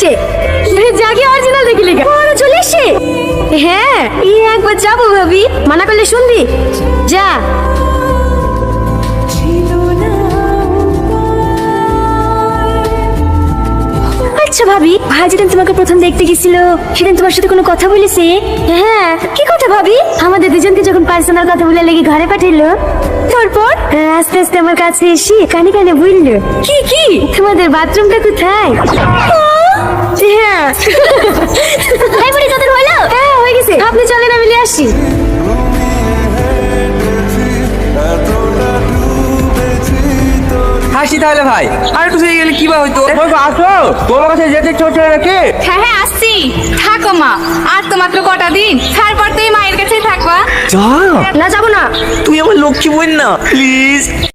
আসছে। জাগে অরিজিনাল দেখি লেখা ওরা চলে এসে। হ্যাঁ একবার যাবো ভাবি, মানা করলে শুনবি? যা। আচ্ছা ভাবি, ভাই যেদিন তোমাকে প্রথম দেখতে গেছিল সেদিন তোমার সাথে কোনো কথা বলেছে? হ্যাঁ। কি কথা ভাবি? আমাদের দুজনকে যখন পার্সোনাল কথা বলে লেগে ঘরে পাঠাইলো, তারপর আস্তে আস্তে আমার কাছে এসে কানে কানে বললো, কি কি তোমাদের বাথরুমটা কোথায়? হ্যাঁ। এই বুড়ি তোদের হলো? হ্যাঁ হয়ে গেছে, আপনি চলেন আমি নিয়ে আসি। হাসি তাহলে ভাই, আর একটু গেলে কি বা হইতো? আসো, তোমার কাছে যেতে ইচ্ছে হচ্ছে নাকি? হ্যাঁ হ্যাঁ আসছি। থাকো মা, আর তো মাত্র কটা দিন, তারপর তুই মায়ের কাছেই থাকবা। যা না যাবো না। তুই আমার লক্ষ্মী বোন না, প্লিজ।